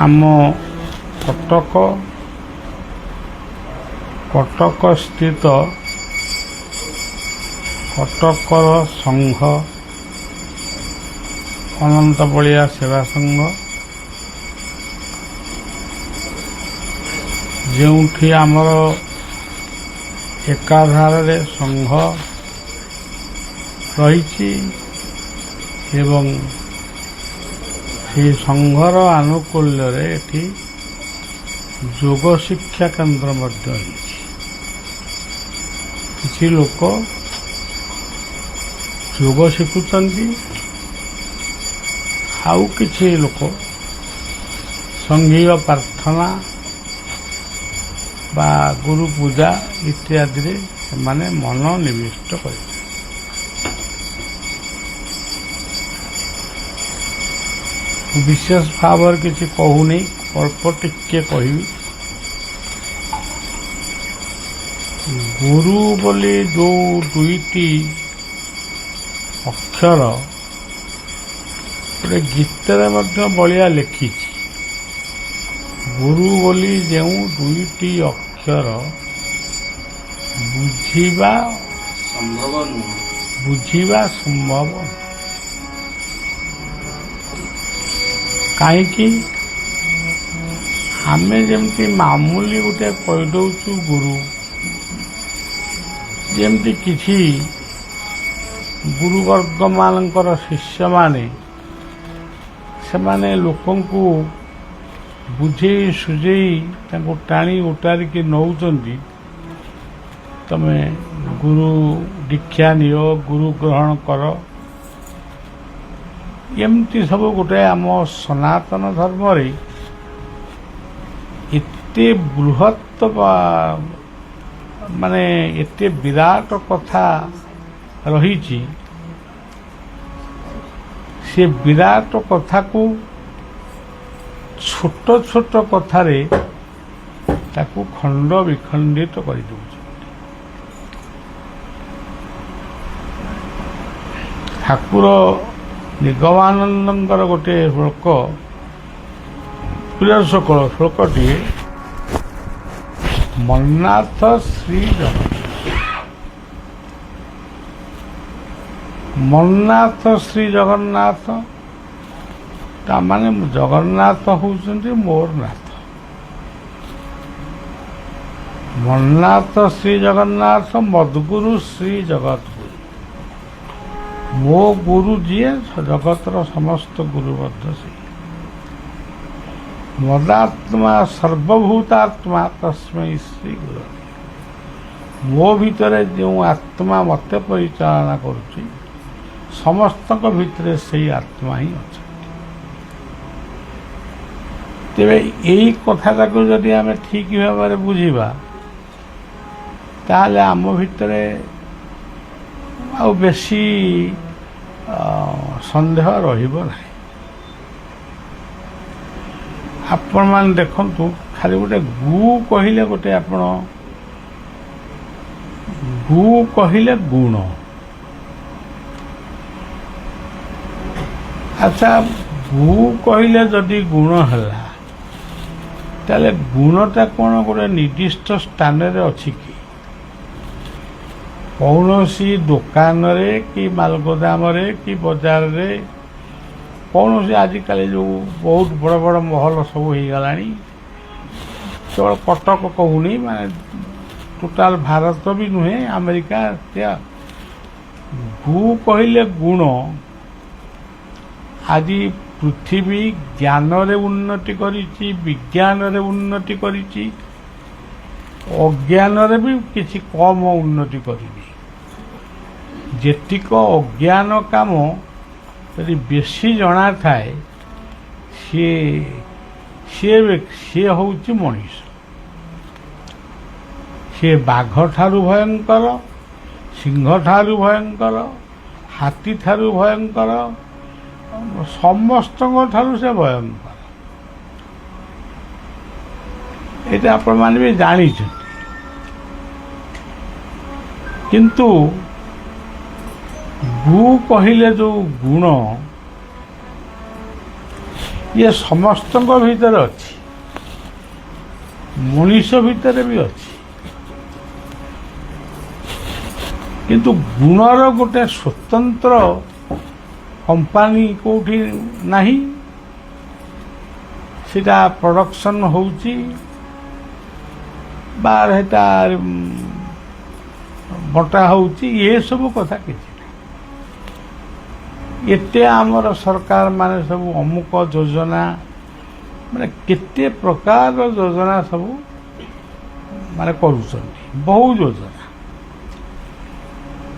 ଆମ କଟକ ସ୍ଥିତ କଟକର ସଂଘ ଅନନ୍ତ ବଳିଆ ସେବା ସଂଘ, ଯେଉଁଠି ଆମର ଏକାଧାରରେ ସଂଘ ରହିଛି ଏବଂ ସେହି ସଂଘର ଆନୁକୂଲ୍ୟରେ ଏଠି ଯୋଗ ଶିକ୍ଷା କେନ୍ଦ୍ର ମଧ୍ୟ ରହିଛି। କିଛି ଲୋକ ଯୋଗ ଶିଖୁଛନ୍ତି, ଆଉ କିଛି ଲୋକ ସଂଘୀୟ ପ୍ରାର୍ଥନା ବା ଗୁରୁ ପୂଜା ଇତ୍ୟାଦିରେ ସେମାନେ ମନ ନିବିଷ୍ଟ କରିବେ। ବିଶେଷ ଭାବରେ କିଛି କହୁନି, ଅଳ୍ପ ଟିକେ କହିବି। ଗୁରୁ ବୋଲି ଯେଉଁ ଦୁଇଟି ଅକ୍ଷର ଗୋଟେ ଗୀତରେ ମଧ୍ୟ ବଳିଆ ଲେଖିଛି। ଗୁରୁ ବୋଲି ଯେଉଁ ଦୁଇଟି ଅକ୍ଷର ବୁଝିବା ସମ୍ଭବ। କାହିଁକି ଆମେ ଯେମିତି ମାମୁଲି ଗୋଟେ କହିଦେଉଛୁ ଗୁରୁ, ଯେମିତି କିଛି ଗୁରୁବର୍ଗମାନଙ୍କର ଶିଷ୍ୟମାନେ ସେମାନେ ଲୋକଙ୍କୁ ବୁଝେଇ ସୁଝେଇ ତାଙ୍କୁ ଟାଣି ଉଟାରିକି ନେଉଛନ୍ତି, ତମେ ଗୁରୁ ଦୀକ୍ଷା ନିଅ, ଗୁରୁ ଗ୍ରହଣ କର। ଏମିତି ସବୁ ଗୋଟେ ଆମ ସନାତନ ଧର୍ମରେ ଏତେ ବୃହତ୍ ମାନେ ଏତେ ବିରାଟ କଥା ରହିଛି। ସେ ବିରାଟ କଥାକୁ ଛୋଟ ଛୋଟ କଥାରେ ତାକୁ ଖଣ୍ଡ ବିଖଣ୍ଡିତ କରିଦେଉଛି। ଠାକୁର ନିଗମାନନ୍ଦଙ୍କର ଗୋଟେ ଶ୍ଲୋକ, ପ୍ରିୟ ଶ୍ଲୋକଟିଏ, ମନ୍ନାଥ ଶ୍ରୀ ମନ୍ନାଥ ଶ୍ରୀ ଜଗନ୍ନାଥ, ତାମାନେ ଜଗନ୍ନାଥ ହେଉଛନ୍ତି ମୋର ନାଥ। ମନ୍ନାଥ ଶ୍ରୀ ଜଗନ୍ନାଥ ମଦ୍ଗୁରୁ ଶ୍ରୀ ଜଗତଗୁରୁ। ମୋ ଗୁରୁ ଯିଏ, ଜଗତର ସମସ୍ତ ଗୁରୁ ମଧ୍ୟ ସେଇ। ମଦାତ୍ମା ସର୍ବଭୂତାତ୍ମା ତସ୍ମୈ ଶ୍ରୀ ଗୁରୁ। ମୋ ଭିତରେ ଯେଉଁ ଆତ୍ମା ମୋତେ ପରିଚାଳନା କରୁଛି, ସମସ୍ତଙ୍କ ଭିତରେ ସେଇ ଆତ୍ମା ହିଁ ଅଛି। ତେବେ ଏଇ କଥାଟାକୁ ଯଦି ଆମେ ଠିକ୍ ଭାବରେ ବୁଝିବା, ତାହେଲେ ଆମ ଭିତରେ ଆଉ ବେଶୀ ସନ୍ଦେହ ରହିବ ନାହିଁ। ଆପଣମାନେ ଦେଖନ୍ତୁ, ଖାଲି ଗୋଟେ ଗୁ କହିଲେ ଗୋଟେ ଆପଣ ଗୁ କହିଲେ ଗୁଣ। ଆଚ୍ଛା, ଗୁ କହିଲେ ଯଦି ଗୁଣ ହେଲା, ତାହେଲେ ଗୁଣଟା କ'ଣ ଗୋଟେ ନିର୍ଦ୍ଦିଷ୍ଟ ସ୍ଥାନରେ ଅଛି କି? କୌଣସି ଦୋକାନରେ କି ମାଲଗୋଦାମରେ କି ବଜାରରେ, କୌଣସି ଆଜିକାଲି ଯେଉଁ ବହୁତ ବଡ଼ ବଡ଼ ମହଲ ସବୁ ହେଇଗଲାଣି, କେବଳ କଟକ କହୁନି, ମାନେ ଟୋଟାଲ ଭାରତ ବି ନୁହେଁ, ଆମେରିକା। ଗୁ କହିଲେ ଗୁଣ। ଆଜି ପୃଥିବୀ ଜ୍ଞାନରେ ଉନ୍ନତି କରିଛି, ବିଜ୍ଞାନରେ ଉନ୍ନତି କରିଛି, ଅଜ୍ଞାନରେ ବି କିଛି କମ ଉନ୍ନତି କରିନି। ଯେତିକ ଅଜ୍ଞାନ କାମ ଯଦି ବେଶୀ ଜଣା ଥାଏ, ସିଏ ହେଉଛି ମଣିଷ। ସିଏ ବାଘ ଠାରୁ ଭୟଙ୍କର, ସିଂହ ଠାରୁ ଭୟଙ୍କର, ହାତୀ ଠାରୁ ଭୟଙ୍କର, ସମସ୍ତଙ୍କ ଠାରୁ ସେ ଭୟଙ୍କର। ଏଇଟା ଆପଣମାନେ ବି ଜାଣିଛନ୍ତି। କିନ୍ତୁ ଗୁ କହିଲେ ଯେଉଁ ଗୁଣ ଇଏ ସମସ୍ତଙ୍କ ଭିତରେ ଅଛି, ମଣିଷ ଭିତରେ ବି ଅଛି, କିନ୍ତୁ ଗୁଣର ଗୋଟେ ସ୍ୱତନ୍ତ୍ର କମ୍ପାନୀ କେଉଁଠି ନାହିଁ। ସେଟା ପ୍ରଡକ୍ସନ୍ ହେଉଛି ବା ସେଟା ବଣ୍ଟା ହେଉଛି, ଏସବୁ କଥା କିଛି ନାହିଁ। ଏତେ ଆମର ସରକାର ମାନେ ସବୁ ଅମୁକ ଯୋଜନା ମାନେ କେତେ ପ୍ରକାର ଯୋଜନା ସବୁ ମାନେ କରୁଛନ୍ତି, ବହୁ ଯୋଜନା,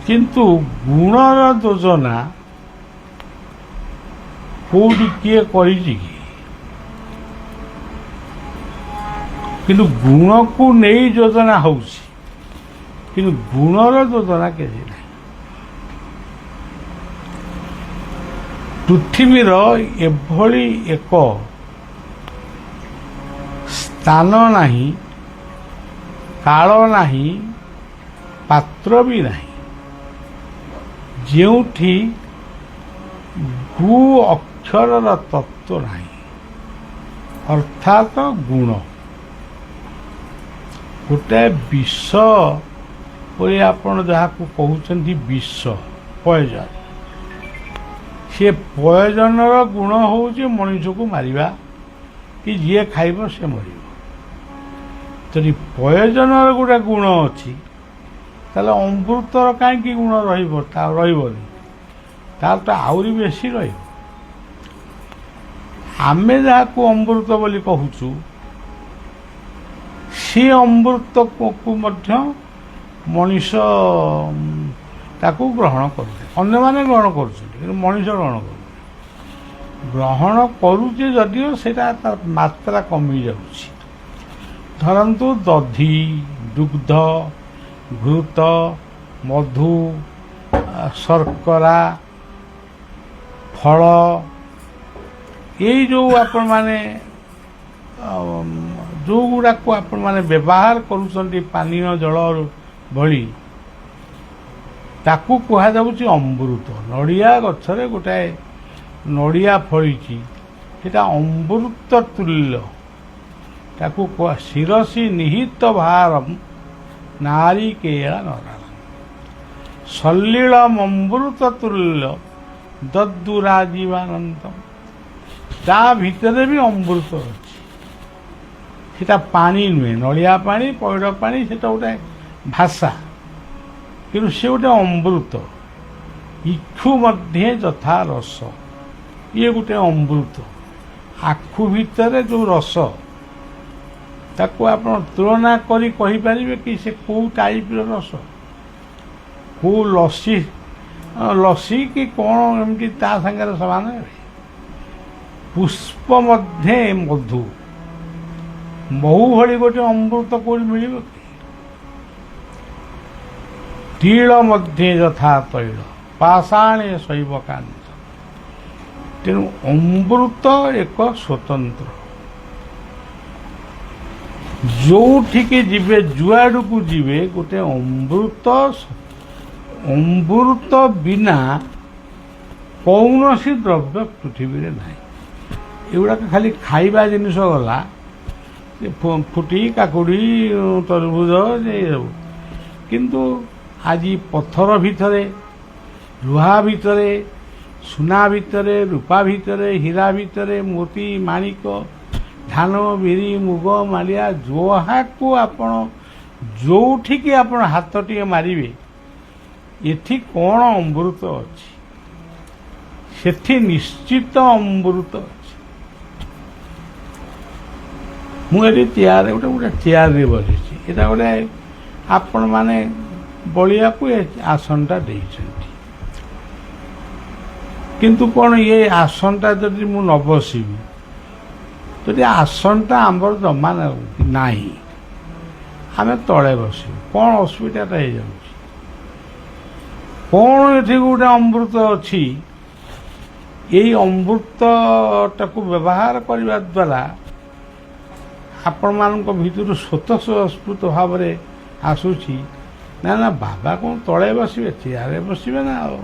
କିନ୍ତୁ ଗୁଣର ଯୋଜନା କୋଉଠି କିଏ କରିଛି କି? କିନ୍ତୁ ଗୁଣକୁ ନେଇ ଯୋଜନା ହେଉଛି, କିନ୍ତୁ ଗୁଣର ଯୋଜନା କିଛି ନାହିଁ। ପୃଥିବୀର ଏଭଳି ଏକ ସ୍ଥାନ ନାହିଁ, କାଳ ନାହିଁ, ପାତ୍ର ବି ନାହିଁ ଯେଉଁଠି ଗୁ ଅକ୍ଷରର ତତ୍ତ୍ୱ ନାହିଁ, ଅର୍ଥାତ୍ ଗୁଣ। ଗୋଟାଏ ବିଷ ପରି ଆପଣ ଯାହାକୁ କହୁଛନ୍ତି ବିଷ, ପୟଜନ, ସେ ପୟଜନର ଗୁଣ ହେଉଛି ମଣିଷକୁ ମାରିବା, କି ଯିଏ ଖାଇବ ସେ ମରିବ। ଯଦି ପୟଜନର ଗୋଟେ ଗୁଣ ଅଛି ତାହେଲେ ଅମୃତର କାହିଁକି ଗୁଣ ରହିବ? ତା ରହିବନି, ତାର ତ ଆହୁରି ବେଶୀ ରହିବ। ଆମେ ଯାହାକୁ ଅମୃତ ବୋଲି କହୁଛୁ ସେ ଅମୃତକୁ ମଧ୍ୟ ମଣିଷ ତାକୁ ଗ୍ରହଣ କରୁଛି, ଅନ୍ୟମାନେ ଗ୍ରହଣ କରୁଛନ୍ତି, କିନ୍ତୁ ମଣିଷ ଗ୍ରହଣ କରୁଛି। ଗ୍ରହଣ କରୁଛି ଯଦିଓ ସେଇଟା ତାର ମାତ୍ରା କମି ଯାଉଛି। ଧରନ୍ତୁ ଦଧି, ଦୁଗ୍ଧ, ଘୃତ, ମଧୁ, ଶର୍କରା, ଫଳ, ଏଇ ଯେଉଁ ଆପଣମାନେ ଯେଉଁଗୁଡ଼ାକୁ ଆପଣମାନେ ବ୍ୟବହାର କରୁଛନ୍ତି ପାନୀୟ ଜଳ ଭଳି, ତାକୁ କୁହାଯାଉଛି ଅମୃତ। ନଡ଼ିଆ ଗଛରେ ଗୋଟାଏ ନଡ଼ିଆ ଫଳିଛି, ସେଟା ଅମୃତ ତୁଲ୍ୟ। ତାକୁ କୁହା ଶିରସି ନିହିତ ଭାରମ ନାରିକେଳ ନରାଳ ସଲ୍ଲୀଳମ ଅମୃତ ତୁଲ୍ୟ ଦଦ୍ଦୁରାଜୀବାନନ୍ଦ। ତା ଭିତରେ ବି ଅମୃତ ଅଛି। ସେଟା ପାଣି ନୁହେଁ, ନଡ଼ିଆ ପାଣି, ପଇଡ଼ ପାଣି, ସେଟା ଗୋଟେ ଭାଷା, କିନ୍ତୁ ସେ ଗୋଟେ ଅମୃତ। ଇକ୍ଷୁ ମଧ୍ୟେ ଯଥା ରସ, ଇଏ ଗୋଟେ ଅମୃତ। ଆଖୁ ଭିତରେ ଯେଉଁ ରସ, ତାକୁ ଆପଣ ତୁଳନା କରି କହିପାରିବେ କି ସେ କେଉଁ ଟାଇପ୍ର ରସ, କେଉଁ ଲସି କି କ'ଣ ଏମିତି ତା ସାଙ୍ଗରେ ସମାନ ହେବେ? ପୁଷ୍ପ ମଧ୍ୟେ ମଧୁ, ମହୁ ଭଳି ଗୋଟେ ଅମୃତ କୋଉଠି ମିଳିବ କି? ତିଳ ମଧ୍ୟେ ଯଥା ତୈଳ ପାଷାଣେ ଶୈବ କାନ୍ତ। ତେଣୁ ଅମୃତ ଏକ ସ୍ୱତନ୍ତ୍ର। ଯୋଉଠିକି ଯିବେ, ଯୁଆଡ଼କୁ ଯିବେ, ଗୋଟେ ଅମୃତ ବିନା କୌଣସି ଦ୍ରବ୍ୟ ପୃଥିବୀରେ ନାହିଁ। ଏଗୁଡ଼ାକ ଖାଲି ଖାଇବା ଜିନିଷ ଗଲା, ଫୁଟି, କାକୁଡ଼ି, ତରଭୁଜ, ଏସବୁ। କିନ୍ତୁ ଆଜି ପଥର ଭିତରେ, ଲୁହା ଭିତରେ, ସୁନା ଭିତରେ, ରୂପା ଭିତରେ, ହୀରା ଭିତରେ, ମୋତି, ମାଣିକ, ଧାନ, ବିରି, ମୁଗ, ମାଲିଆ, ଯାହାକୁ ଆପଣ ଯୋଉଠିକି ଆପଣ ହାତଟିଏ ମାରିବେ, ଏଠି କ'ଣ ଅମୃତ ଅଛି? ସେଠି ନିଶ୍ଚିତ ଅମୃତ ଅଛି। ମୁଁ ଏଠି ଗୋଟେ ଚେୟାରରେ ବସିଛି, ଏଇଟା ଗୋଟେ ଆପଣମାନେ ବଳିବାକୁ ଏ ଆସନଟା ଦେଇଛନ୍ତି, କିନ୍ତୁ କ'ଣ ଏ ଆସନଟା ଯଦି ମୁଁ ନ ବସିବି, ଯଦି ଆସନଟା ଆମର ଜମା ନାହିଁ, ଆମେ ତଳେ ବସିବୁ, କ'ଣ ଅସୁବିଧାଟା ହେଇଯାଉଛି? କ'ଣ ଏଠି ଗୋଟେ ଅମୃତ ଅଛି? ଏଇ ଅମୃତଟାକୁ ବ୍ୟବହାର କରିବା ଦ୍ୱାରା ଆପଣମାନଙ୍କ ଭିତରୁ ସ୍ୱତଃସ୍ଫୂର୍ତ୍ତ ଭାବରେ ଆସୁଛି, ନା ବାବା କ'ଣ ତଳେ ବସିବେ, ଚେୟାରରେ ବସିବେ ନା ଆଉ।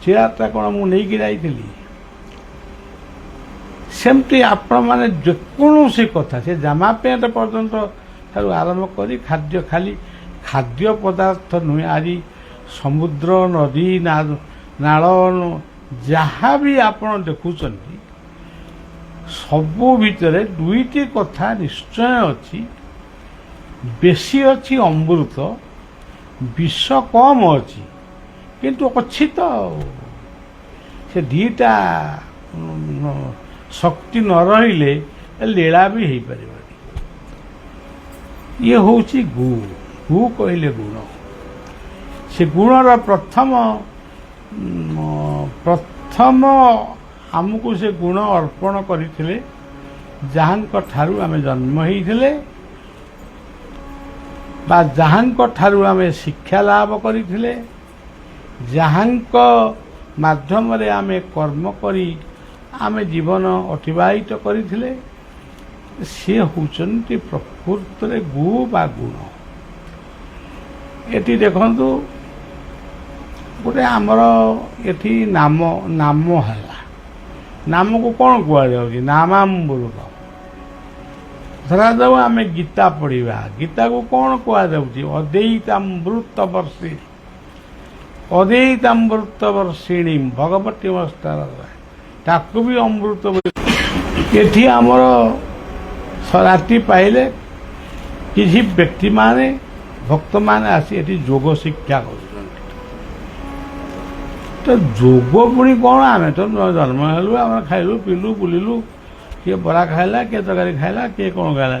ଚେୟାରଟା କ'ଣ ମୁଁ ନେଇକି ଯାଇଥିଲି? ସେମିତି ଆପଣମାନେ ଯେକୌଣସି କଥା, ସେ ଜାମା ପ୍ୟାଣ୍ଟ ପର୍ଯ୍ୟନ୍ତ ଠାରୁ ଆରମ୍ଭ କରି ଖାଦ୍ୟ ପଦାର୍ଥ ନୁହେଁ, ଆଜି ସମୁଦ୍ର, ନଦୀ, ନାଳ ଯାହା ବି ଆପଣ ଦେଖୁଛନ୍ତି, ସବୁ ଭିତରେ ଦୁଇଟି କଥା ନିଶ୍ଚୟ ଅଛି। ବେଶୀ ଅଛି ଅମୃତ, ବିଷ କମ୍ ଅଛି, କିନ୍ତୁ ଅଛି ତ। ସେ ଦିଟା ଶକ୍ତି ନ ରହିଲେ ଲୀଳା ବି ହେଇପାରିବନି। ଇଏ ହେଉଛି ଗୁ କହିଲେ ଗୁଣ। ସେ ଗୁଣର ପ୍ରଥମ ଆମକୁ ସେ ଗୁଣ ଅର୍ପଣ କରିଥିଲେ ଯାହାଙ୍କ ଠାରୁ ଆମେ ଜନ୍ମ ହେଇଥିଲେ ବା ଯାହାଙ୍କ ଠାରୁ ଆମେ ଶିକ୍ଷା ଲାଭ କରିଥିଲେ, ଯାହାଙ୍କ ମାଧ୍ୟମରେ ଆମେ କର୍ମ କରି ଆମେ ଜୀବନ ଅତିବାହିତ କରିଥିଲେ, ସେ ହେଉଛନ୍ତି ପ୍ରକୃତରେ ଗୁ ବା ଗୁଣ। ଏଠି ଦେଖନ୍ତୁ, ଗୋଟେ ଆମର ଏଠି ନାମ ହେଲା। ନାମକୁ କ'ଣ କୁହାଯାଉଛି? ନାମାମୃତ। ଧରାଯାଉ ଆମେ ଗୀତା ପଢ଼ିବା, ଗୀତାକୁ କ'ଣ କୁହାଯାଉଛି? ଅଦ୍ୱୈତାମୃତ ବର୍ଷିଣୀ। ଅଦ୍ୱୈତାମୃତ ବର୍ଷିଣୀ ଭଗବତୀ ଅବସ୍ଥାର, ତାକୁ ବି ଅମୃତ। ଏଠି ଆମର ରାତି ପାଇଲେ କିଛି ବ୍ୟକ୍ତିମାନେ, ଭକ୍ତମାନେ ଆସି ଏଠି ଯୋଗ ଶିକ୍ଷା କରୁଛନ୍ତି। ତ ଯୋଗ ପୁଣି କ'ଣ? ଆମେ ତ ଜନ୍ମ ହେଲୁ, ଆମେ ଖାଇଲୁ ପିଇଲୁ ବୁଲିଲୁ, କିଏ ବରା ଖାଇଲା, କିଏ ତରକାରୀ ଖାଇଲା, କିଏ କ'ଣ ଖାଇଲା।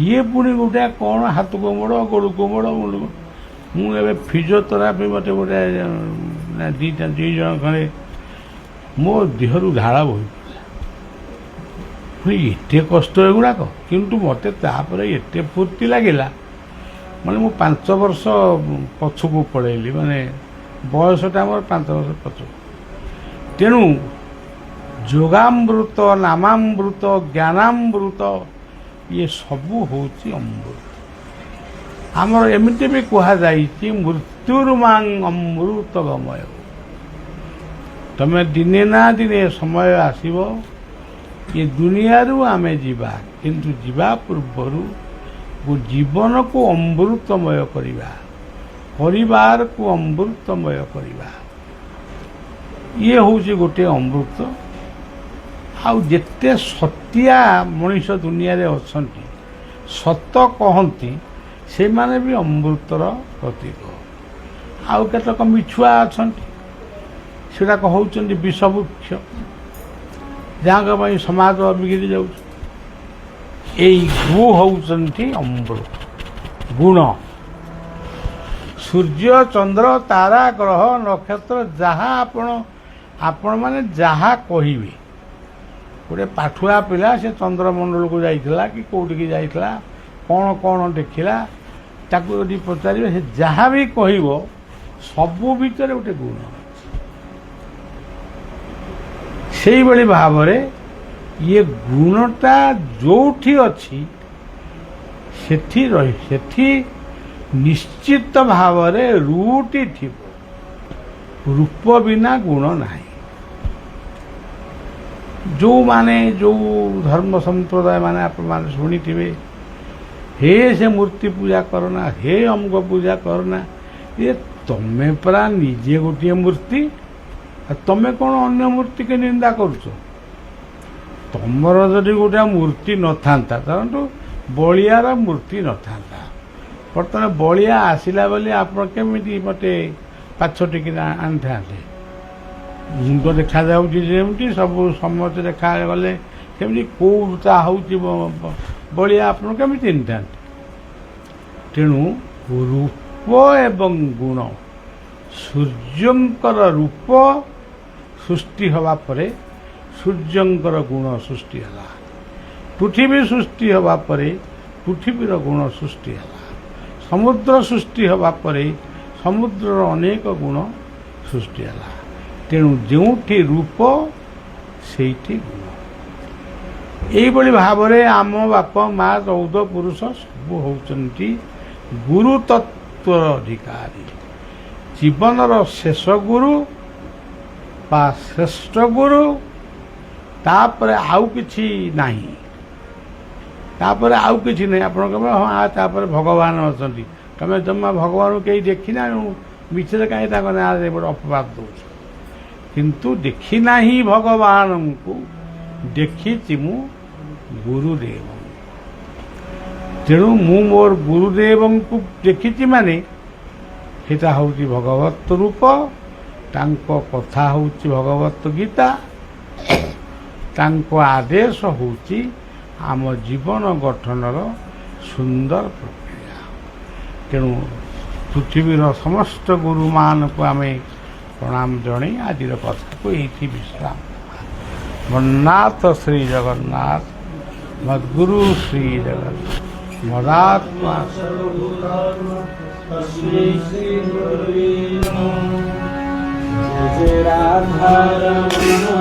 ଇଏ ପୁଣି ଗୋଟେ କ'ଣ ହାତକୁ ମୋଡ଼, ଗୋଡ଼କୁ ମୋଡ଼। ମୁଁ ଏବେ ଫିଜିଓଥେରାପି ମୋତେ ଗୋଟେ ଦୁଇ ଜଣ ଖଣ୍ଡେ, ମୋ ଦେହରୁ ଝାଳ ବୋହିଥିଲା। ଏତେ କଷ୍ଟ ଏଗୁଡ଼ାକ, କିନ୍ତୁ ମୋତେ ତାପରେ ଏତେ ଫୁର୍ତ୍ତି ଲାଗିଲା। ମାନେ ମୁଁ 5 ବର୍ଷ ପଛକୁ ପଳେଇଲି, ମାନେ ବୟସଟା ଆମର 5 ବର୍ଷ ପଛକୁ। ତେଣୁ ଯୋଗାମୃତ, ନାମାମୃତ, ଜ୍ଞାନାମୃତ, ଇଏ ସବୁ ହେଉଛି ଅମୃତ। ଆମର ଏମିତି ବି କୁହାଯାଇଛି, ମୃତ୍ୟୁର୍ମାଂ ଅମୃତ ଗମୟ। ତମେ ଦିନେ ନା ଦିନେ ସମୟ ଆସିବ, ଏ ଦୁନିଆରୁ ଆମେ ଯିବା, କିନ୍ତୁ ଯିବା ପୂର୍ବରୁ ଜୀବନକୁ ଅମୃତମୟ କରିବା, ପରିବାରକୁ ଅମୃତମୟ କରିବା। ଇଏ ହେଉଛି ଗୋଟିଏ ଅମୃତ। ଆଉ ଯେତେ ସତ୍ୟା ମଣିଷ ଦୁନିଆରେ ଅଛନ୍ତି, ସତ କହନ୍ତି, ସେମାନେ ବି ଅମୃତର ପ୍ରତୀକ। ଆଉ କେତେକ ମିଛୁଆ ଅଛନ୍ତି, ସେଗୁଡ଼ାକ ହେଉଛନ୍ତି ବିଷବୃକ୍ଷ, ଯାହାଙ୍କ ପାଇଁ ସମାଜ ବିଗିଡ଼ି ଯାଉଛି। ଏଇ ଗୁ ହେଉଛନ୍ତି ଅମୃତ ଗୁଣ। ସୂର୍ଯ୍ୟ, ଚନ୍ଦ୍ର, ତାରା, ଗ୍ରହ, ନକ୍ଷତ୍ର, ଯାହା ଆପଣମାନେ ଯାହା କହିବେ, ଗୋଟେ ପାଠୁଆ ପିଲା ସେ ଚନ୍ଦ୍ରମଣ୍ଡଳକୁ ଯାଇଥିଲା କି କେଉଁଠିକି ଯାଇଥିଲା, କ'ଣ ଦେଖିଲା, ତାକୁ ଯଦି ପଚାରିବେ, ସେ ଯାହା ବି କହିବ ସବୁ ଭିତରେ ଗୋଟେ ଗୁଣ। ସେଇଭଳି ଭାବରେ ଇଏ ଗୁଣଟା ଯୋଉଠି ଅଛି ସେଠି ନିଶ୍ଚିତ ଭାବରେ ରୁଟି ଥିବ। ରୂପ ବିନା ଗୁଣ ନାହିଁ। ଯେଉଁମାନେ ଯେଉଁ ଧର୍ମ ସମ୍ପ୍ରଦାୟ ମାନେ ଆପଣମାନେ ଶୁଣିଥିବେ, ହେ ସେ ମୂର୍ତ୍ତି ପୂଜା କରନା, ହେ ଅମୁକ ପୂଜା କରନା, ଏ ତମେ ପରା ନିଜେ ଗୋଟିଏ ମୂର୍ତ୍ତି, ତମେ କ'ଣ ଅନ୍ୟ ମୂର୍ତ୍ତିକି ନିନ୍ଦା କରୁଛ? ତମର ଯଦି ଗୋଟେ ମୂର୍ତ୍ତି ନଥାନ୍ତା, ଧରନ୍ତୁ ବଳିଆର ମୂର୍ତ୍ତି ନଥାନ୍ତା, ବର୍ତ୍ତମାନ ବଳିଆ ଆସିଲା ବୋଲି ଆପଣ କେମିତି ମୋତେ ପାଛୋଟିକିନା ଆଣିଥାନ୍ତେ? ମୁଣ୍ଡ ଦେଖାଯାଉଛି ଯେମିତି, ସବୁ ସମସ୍ତେ ଦେଖାଗଲେ କେମିତି, କେଉଁଟା ହେଉଛି ବଳିଆ ଆପଣ କେମିତି ଚିହ୍ନିଥାନ୍ତେ? ତେଣୁ ରୂପ ଏବଂ ଗୁଣ, ସୂର୍ଯ୍ୟଙ୍କର ରୂପ ସୃଷ୍ଟି ହେବା ପରେ ସୂର୍ଯ୍ୟଙ୍କର ଗୁଣ ସୃଷ୍ଟି ହେଲା। ପୃଥିବୀ ସୃଷ୍ଟି ହେବା ପରେ ପୃଥିବୀର ଗୁଣ ସୃଷ୍ଟି ହେଲା। ସମୁଦ୍ର ସୃଷ୍ଟି ହେବା ପରେ ସମୁଦ୍ରର ଅନେକ ଗୁଣ ସୃଷ୍ଟି ହେଲା। ତେଣୁ ଯେଉଁଠି ରୂପ ସେଇଠି ଗୁଣ। ଏଇଭଳି ଭାବରେ ଆମ ବାପ ମା 14 ପୁରୁଷ ସବୁ ହେଉଛନ୍ତି ଗୁରୁ ତତ୍ତ୍ୱର ଅଧିକାରୀ। ଜୀବନର ଶେଷ ଗୁରୁ ବା ଶ୍ରେଷ୍ଠ ଗୁରୁ, ତାପରେ ଆଉ କିଛି ନାହିଁ। ତାପରେ ଆଉ କିଛି ନାହିଁ। ଆପଣ କହିବେ ହଁ ତାପରେ ଭଗବାନ ଅଛନ୍ତି। ତମେ ଜମା ଭଗବାନଙ୍କୁ କେହି ଦେଖିନା, ମିଛରେ କାହିଁ ତାଙ୍କ ନାଁରେ ଗୋଟେ ଅପବାଦ ଦେଉଛ। କିନ୍ତୁ ଦେଖିନାହିଁ ଭଗବାନଙ୍କୁ, ଦେଖିଛି ମୁଁ ଗୁରୁଦେବଙ୍କୁ। ତେଣୁ ମୁଁ ମୋର ଗୁରୁଦେବଙ୍କୁ ଦେଖିଛି ମାନେ ସେଟା ହେଉଛି ଭଗବତ ରୂପ, ତାଙ୍କ କଥା ହେଉଛି ଭଗବତ ଗୀତା, ତାଙ୍କ ଆଦେଶ ହେଉଛି ଆମ ଜୀବନ ଗଠନର ସୁନ୍ଦର ପ୍ରକ୍ରିୟା। ତେଣୁ ପୃଥିବୀର ସମସ୍ତ ଗୁରୁମାନଙ୍କୁ ଆମେ ପ୍ରଣାମ ଜଣାଇ ଆଜିର କଥାକୁ ଏଇଠି ବିଶ୍ରାମ ଦେବା। ମନ୍ନାଥ ଶ୍ରୀ ଜଗନ୍ନାଥ, ମଦ୍ଗୁରୁ ଶ୍ରୀ ଜଗନ୍ନାଥ, ମଦାତ୍ମା श्री राधा रमण